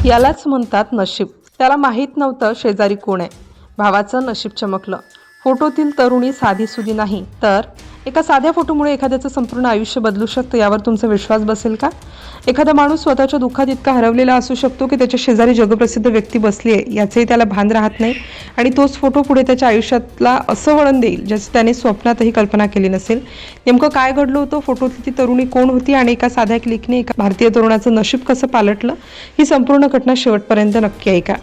यालाच म्हणतात नशीब. त्याला माहीत नव्हतं शेजारी कोण आहे. भावाचं नशीब चमकलं. फोटोतील तरुणी साधीसुधी नाही, तर एका साध्या फोटोमुळे एखाद्याचं संपूर्ण आयुष्य बदलू शकतं. यावर तुमचा विश्वास बसेल का? एखादा माणूस स्वतःच्या दुःखात इतका हरवलेला असू शकतो की त्याच्या शेजारी जगप्रसिद्ध व्यक्ती बसली आहे याचंही त्याला भान राहत नाही, आणि तोच फोटो पुढे त्याच्या आयुष्यातला असं वळण देईल ज्याची त्याने स्वप्नातही कल्पना केली नसेल. नेमकं काय घडलं होतं? फोटोतली ती तरुणी कोण होती? आणि एका साध्या क्लिकने एका भारतीय तरुणाचं नशीब कसं पालटलं? ही संपूर्ण घटना शेवटपर्यंत नक्की ऐका.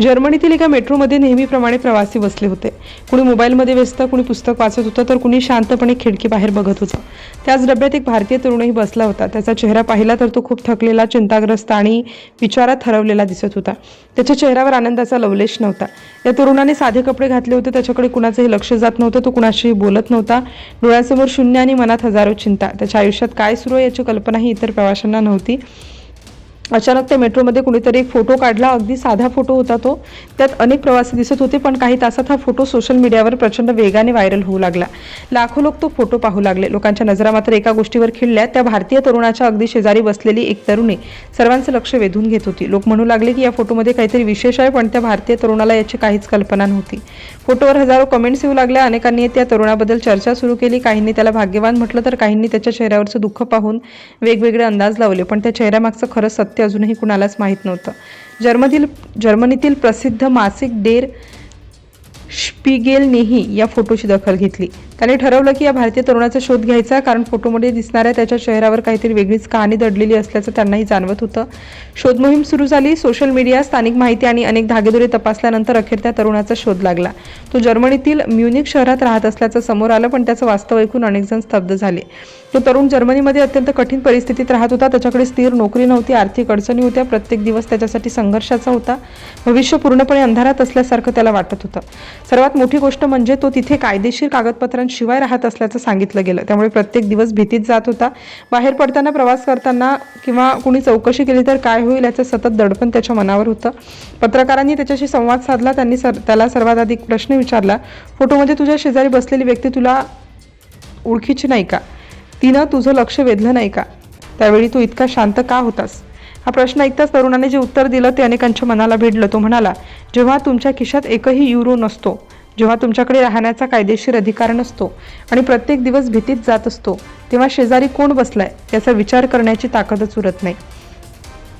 जर्मनीतील एका मेट्रोमध्ये नेहमीप्रमाणे प्रवासी बसले होते. कुणी मोबाईलमध्ये व्यस्त, कुणी पुस्तक वाचत होतं, तर कुणी शांतपणे खिडकी बाहेर बघत होतं. त्याच डब्यात एक भारतीय तरुणही बसला होता. त्याचा चेहरा पाहिला तर तो खूप थकलेला, चिंताग्रस्त आणि विचारात हरवलेला दिसत होता. त्याच्या चेहऱ्यावर आनंदाचा लवलेश नव्हता. या तरुणाने साधे कपडे घातले होते. त्याच्याकडे कुणाचंही लक्ष जात नव्हतं. तो कुणाशीही बोलत नव्हता. डोळ्यासमोर शून्य आणि मनात हजारो चिंता. त्याच्या आयुष्यात काय सुरू आहे याची कल्पनाही इतर प्रवाशांना नव्हती. अचानक त्या मेट्रोमध्ये कुणीतरी एक फोटो काढला. अगदी साधा फोटो होता तो. त्यात अनेक प्रवासी दिसत होते, पण काही तासात हा फोटो सोशल मीडियावर प्रचंड वेगाने व्हायरल होऊ लागला. लाखो लोक तो फोटो पाहू लागले. लोकांच्या नजरा मात्र एका गोष्टीवर खिळल्या. त्या भारतीय तरुणाच्या अगदी शेजारी बसलेली एक तरुणी सर्वांचं लक्ष वेधून घेत होती. लोक म्हणू लागले की या फोटोमध्ये काहीतरी विशेष आहे, पण त्या भारतीय तरुणाला याची काहीच कल्पना नव्हती. फोटोवर हजारो कमेंट्स येऊ लागल्या. अनेकांनी त्या तरुणाबद्दल चर्चा सुरू केली. काहींनी त्याला भाग्यवान म्हटलं, तर काहींनी त्याच्या चेहऱ्यावरचं दुःख पाहून वेगवेगळे अंदाज लावले. पण त्या चेहऱ्यामागचं खरं सत्य अजूनही कुणालाच माहीत नव्हतं. जर्मनीतील प्रसिद्ध मासिक डेर स्पीगेलनेही या फोटोची दखल घेतली. त्याने ठरवलं की या भारतीय तरुणाचा शोध घ्यायचा, कारण फोटोमध्ये दिसणाऱ्या त्याच्या चेहऱ्यावर काहीतरी वेगळीच कहाणी दडलेली असल्याचं त्यांनाही जाणवत होतं. शोध मोहीम सुरू झाली. सोशल मीडिया, स्थानिक माहिती आणि अनेक धागेदोरे तपासल्यानंतर अखेर त्या तरुणाचा शोध लागला. तो जर्मनीतील म्युनिक शहरात राहत असल्याचं समोर आलं, पण त्याचं वास्तव ऐकून अनेक जण स्तब्ध झाले. तो तरुण जर्मनीमध्ये अत्यंत कठीण परिस्थितीत राहत होता. त्याच्याकडे स्थिर नोकरी नव्हती, आर्थिक अडचणी होत्या. प्रत्येक दिवस त्याच्यासाठी संघर्षाचा होता. भविष्य पूर्णपणे अंधारात असल्यासारखं त्याला वाटत होतं. सर्वात मोठी गोष्ट म्हणजे तो तिथे कायदेशीर कागदपत्रांशिवाय राहत असल्याचं सांगितलं गेलं. त्यामुळे प्रत्येक दिवस भीतीत जात होता. बाहेर पडताना, प्रवास करताना किंवा कुणी चौकशी केली तर काय होईल याचं सतत दडपण त्याच्या मनावर होतं. पत्रकारांनी त्याच्याशी संवाद साधला. त्यांनी त्याला सर्वात अधिक प्रश्न विचारला. फोटोमध्ये तुझ्या शेजारी बसलेली व्यक्ती तुला ओळखीची नाही का? तिनं तुझं लक्ष वेधलं नाही का? त्यावेळी तू इतका शांत का होतास? हा प्रश्न ऐकताच तरुणाने जे उत्तर दिलं ते अनेकांच्या मनाला भिडलं. तो म्हणाला, जेव्हा तुमच्या खिशात एकही युरो नसतो, जेव्हा तुमच्याकडे राहण्याचा कायदेशीर अधिकार नसतो आणि प्रत्येक दिवस भीतीत जात असतो, तेव्हा शेजारी कोण बसलाय याचा विचार करण्याची ताकदच उरत नाही.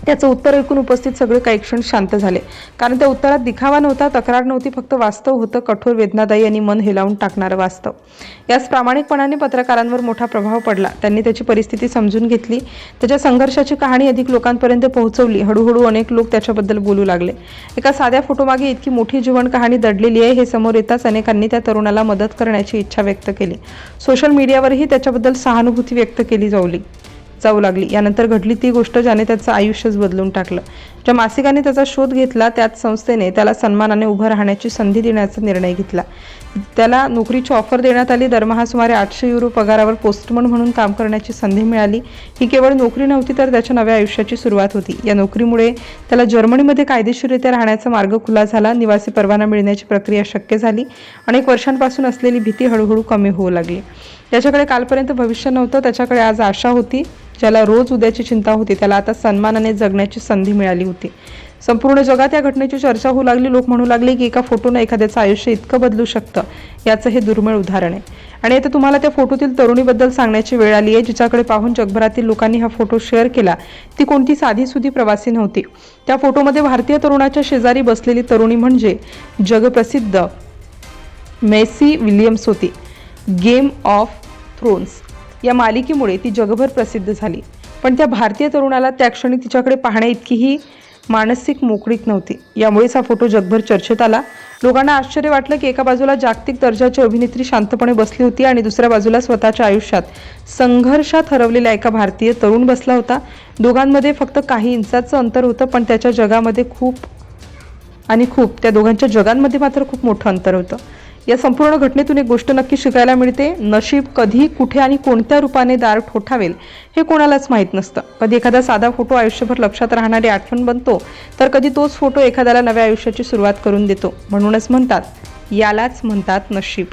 त्याचं उत्तर ऐकून उपस्थित सगळे काही क्षण शांत झाले, कारण त्या उत्तरात दिखावा नव्हता, तक्रार नव्हती, फक्त वास्तव होतं. कठोर, वेदनादायी आणि मन हेलावून टाकणारं वास्तव. याच प्रामाणिकपणाने पत्रकारांवर मोठा प्रभाव पडला. त्यांनी त्याची परिस्थिती समजून घेतली, त्याच्या संघर्षाची कहाणी अधिक लोकांपर्यंत पोहोचवली. हळूहळू अनेक लोक त्याच्याबद्दल बोलू लागले. एका साध्या फोटोमागे इतकी मोठी जीवन कहाणी दडलेली आहे हे समोर येताच अनेकांनी त्या तरुणाला मदत करण्याची इच्छा व्यक्त केली. सोशल मीडियावरही त्याच्याबद्दल सहानुभूती व्यक्त केली जाऊ लागली. यानंतर घडली ती गोष्ट ज्याने त्याचं आयुष्यच बदलून टाकलं. ज्या मासिकाने त्याचा शोध घेतला त्याच संस्थेने त्याला सन्मानाने उभं राहण्याची संधी देण्याचा निर्णय घेतला. त्याला नोकरीची ऑफर देण्यात आली. दरमहा सुमारे 800 युरो पगारावर पोस्टमन म्हणून काम करण्याची संधी मिळाली. ही केवळ नोकरी नव्हती, तर त्याच्या नव्या आयुष्याची सुरुवात होती. या नोकरीमुळे त्याला जर्मनीमध्ये कायदेशीररित्या राहण्याचा मार्ग खुला झाला. निवासी परवाना मिळण्याची प्रक्रिया शक्य झाली. अनेक वर्षांपासून असलेली भीती हळूहळू कमी होऊ लागली. त्याच्याकडे कालपर्यंत भविष्य नव्हतं, त्याच्याकडे आज आशा होती. ज्याला रोज उद्याची चिंता होती त्याला आता सन्मानाने जगण्याची संधी मिळाली होती. संपूर्ण जगात या घटनेची चर्चा होऊ लागली. लोक म्हणू लागले की एका फोटोनं एखाद्याचं आयुष्य इतकं बदलू शकतं याचं हे दुर्मिळ उदाहरण आहे. आणि आता तुम्हाला त्या फोटोतील तरुणीबद्दल सांगण्याची वेळ आली आहे, जिच्याकडे पाहून जगभरातील लोकांनी हा फोटो शेअर केला. ती कोणती साधीसुधी प्रवासी नव्हती. त्या फोटोमध्ये भारतीय तरुणाच्या शेजारी बसलेली तरुणी म्हणजे जगप्रसिद्ध मेसी विलियम्स होती. गेम ऑफ थ्रोन्स या मालिकेमुळे ती जगभर प्रसिद्ध झाली. पण त्या भारतीय तरुणाला त्या क्षणी तिच्याकडे पाहण्या इतकीही मानसिक मोकळीक नव्हती. यामुळेच हा फोटो जगभर चर्चेत आला. लोकांना आश्चर्य वाटलं की एका बाजूला जागतिक दर्जाची अभिनेत्री शांतपणे बसली होती आणि दुसऱ्या बाजूला स्वतःच्या आयुष्यात संघर्षात हरवलेला एका भारतीय तरुण बसला होता. दोघांमध्ये फक्त काही इंचाचं अंतर होतं, पण त्याच्या जगामध्ये त्या दोघांच्या जगांमध्ये मात्र खूप मोठं अंतर होतं. या संपूर्ण घटनेतून एक गोष्ट नक्की शिकायला मिळते. नशीब कधी, कुठे आणि कोणत्या रूपाने दार ठोठावेल हे कोणालाच माहीत नसतं. कधी एखादा साधा फोटो आयुष्यभर लक्षात राहणारी आठवण बनतो, तर कधी तोच फोटो एखाद्याला नव्या आयुष्याची सुरुवात करून देतो. म्हणूनच म्हणतात, यालाच म्हणतात नशीब.